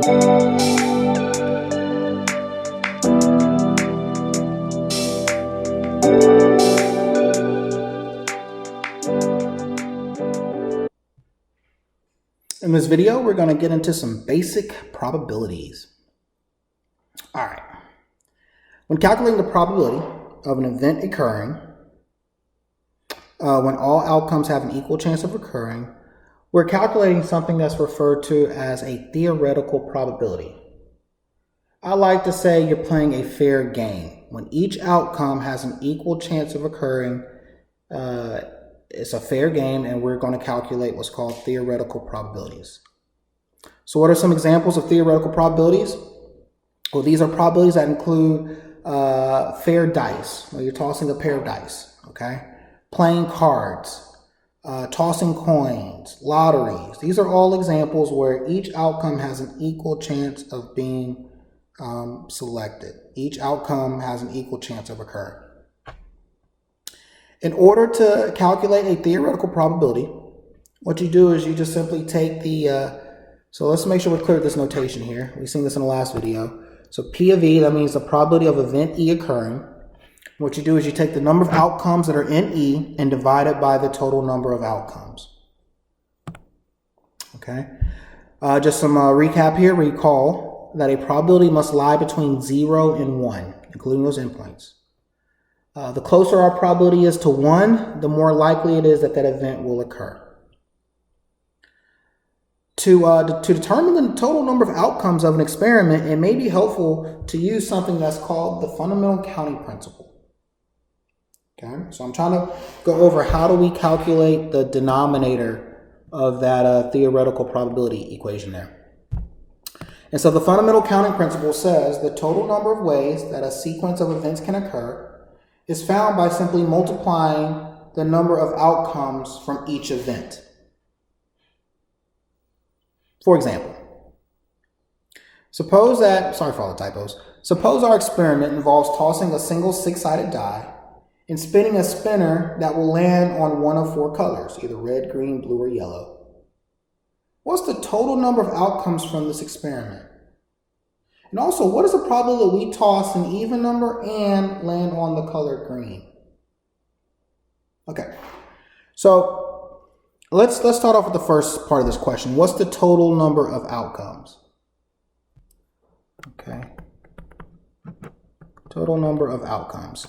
In this video, we're going to get into some basic probabilities. All right. When calculating the probability of an event occurring, when all outcomes have an equal chance of occurring, we're calculating something that's referred to as a theoretical probability. I like to say you're playing a fair game. When each outcome has an equal chance of occurring, it's a fair game, and we're going to calculate what's called theoretical probabilities. So what are some examples of theoretical probabilities? Well, these are probabilities that include fair dice, where you're tossing a pair of dice, okay? Playing cards, tossing coins, lotteries. These are all examples where each outcome has an equal chance of being selected. Each outcome has an equal chance of occurring. In order to calculate a theoretical probability, what you do is you just simply take the, so let's make sure we're clear with this notation here. We've seen this in the last video. So P of E, that means the probability of event E occurring. What you do is you take the number of outcomes that are in E and divide it by the total number of outcomes. Okay. Just some recap here. Recall that a probability must lie between 0 and 1, including those endpoints. The closer our probability is to 1, the more likely it is that that event will occur. To determine the total number of outcomes of an experiment, it may be helpful to use something that's called the fundamental counting principle. Okay, so I'm trying to go over how do we calculate the denominator of that theoretical probability equation there. And so the fundamental counting principle says the total number of ways that a sequence of events can occur is found by simply multiplying the number of outcomes from each event. For example, suppose our experiment involves tossing a single 6-sided die and spinning a spinner that will land on one of 4 colors, either red, green, blue, or yellow. What's the total number of outcomes from this experiment? And also, what is the probability that we toss an even number and land on the color green? Okay, so let's start off with the first part of this question. What's the total number of outcomes? Okay, total number of outcomes.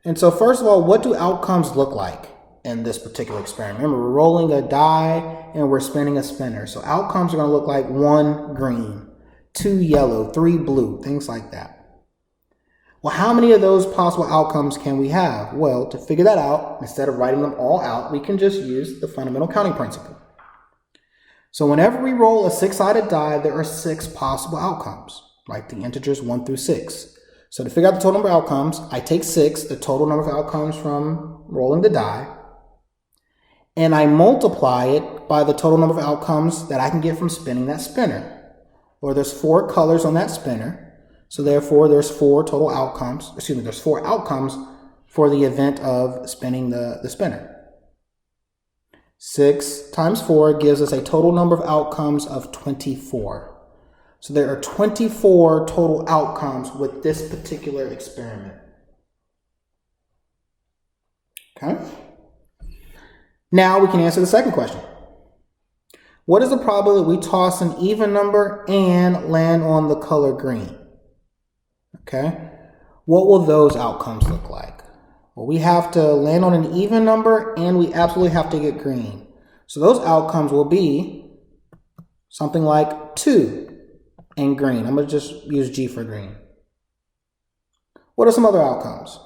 And so first of all, what do outcomes look like in this particular experiment? Remember, we're rolling a die and we're spinning a spinner. So outcomes are going to look like 1 green, 2 yellow, 3 blue, things like that. Well, how many of those possible outcomes can we have? Well, to figure that out, instead of writing them all out, we can just use the fundamental counting principle. So whenever we roll a 6-sided die, there are 6 possible outcomes, like the integers 1 through 6. So to figure out the total number of outcomes, I take 6, the total number of outcomes from rolling the die, and I multiply it by the total number of outcomes that I can get from spinning that spinner. Or there's 4 colors on that spinner, so therefore there's 4 total outcomes, there's 4 outcomes for the event of spinning the spinner. 6 times 4 gives us a total number of outcomes of 24. So there are 24 total outcomes with this particular experiment. Okay? Now we can answer the second question. What is the probability that we toss an even number and land on the color green? Okay, what will those outcomes look like? Well, we have to land on an even number and we absolutely have to get green. So those outcomes will be something like 2 and green. I'm going to just use G for green. What are some other outcomes?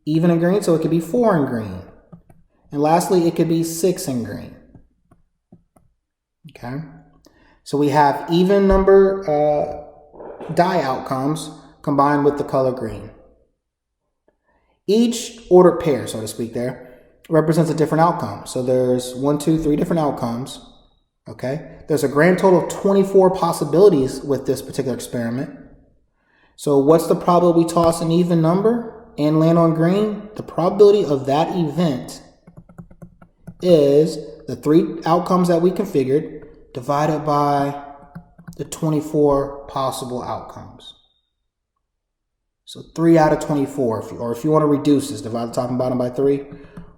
Even and green, so it could be 4 and green. And lastly, it could be 6 and green. Okay, so we have even number die outcomes combined with the color green. Each ordered pair, so to speak, there represents a different outcome. So there's 1, 2, 3 different outcomes. Okay, there's a grand total of 24 possibilities with this particular experiment. So what's the probability we toss an even number and land on green? The probability of that event is the 3 outcomes that we configured divided by the 24 possible outcomes. So 3 out of 24, or if you want to reduce this, divide the top and bottom by 3.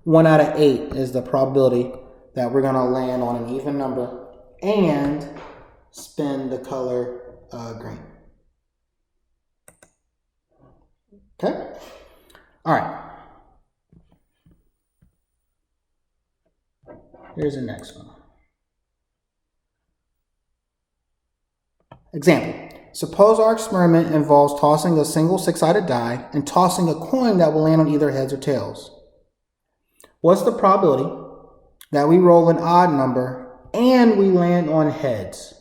1 out of 8 is the probability that we're going to land on an even number and spin the color green. Okay? All right. Here's the next one. Example. Suppose our experiment involves tossing a single 6-sided die and tossing a coin that will land on either heads or tails. What's the probability that we roll an odd number and we land on heads?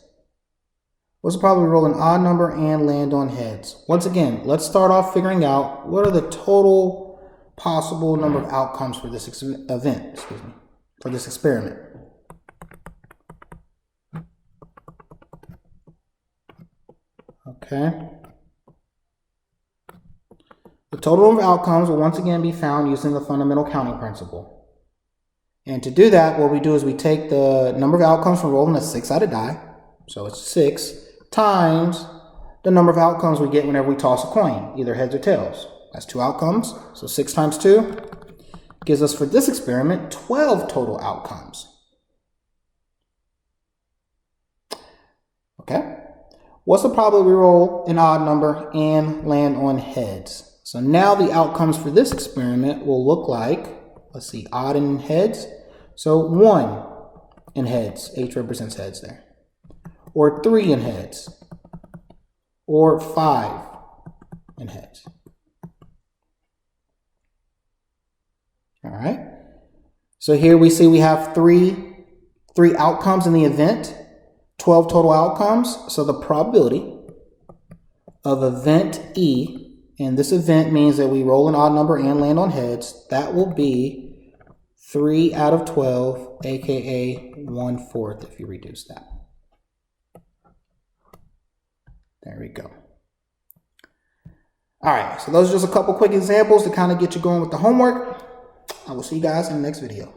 What's the probability we roll an odd number and land on heads? Once again, let's start off figuring out what are the total possible number of outcomes for this event, for this experiment. Okay. The total number of outcomes will once again be found using the fundamental counting principle. And to do that, what we do is we take the number of outcomes from rolling a 6-sided die, so it's 6, times the number of outcomes we get whenever we toss a coin, either heads or tails. That's 2 outcomes, so 6 times 2 gives us, for this experiment, 12 total outcomes. Okay? What's the probability we roll an odd number and land on heads? So now the outcomes for this experiment will look like, let's see, odd and heads. So 1 in heads, H represents heads there. Or 3 in heads. Or 5 in heads. All right. So here we see we have three outcomes in the event, 12 total outcomes. So the probability of event E, and this event means that we roll an odd number and land on heads, that will be 3 out of 12, aka 1/4 if you reduce that. There we go. All right, so those are just a couple quick examples to kind of get you going with the homework. I will see you guys in the next video.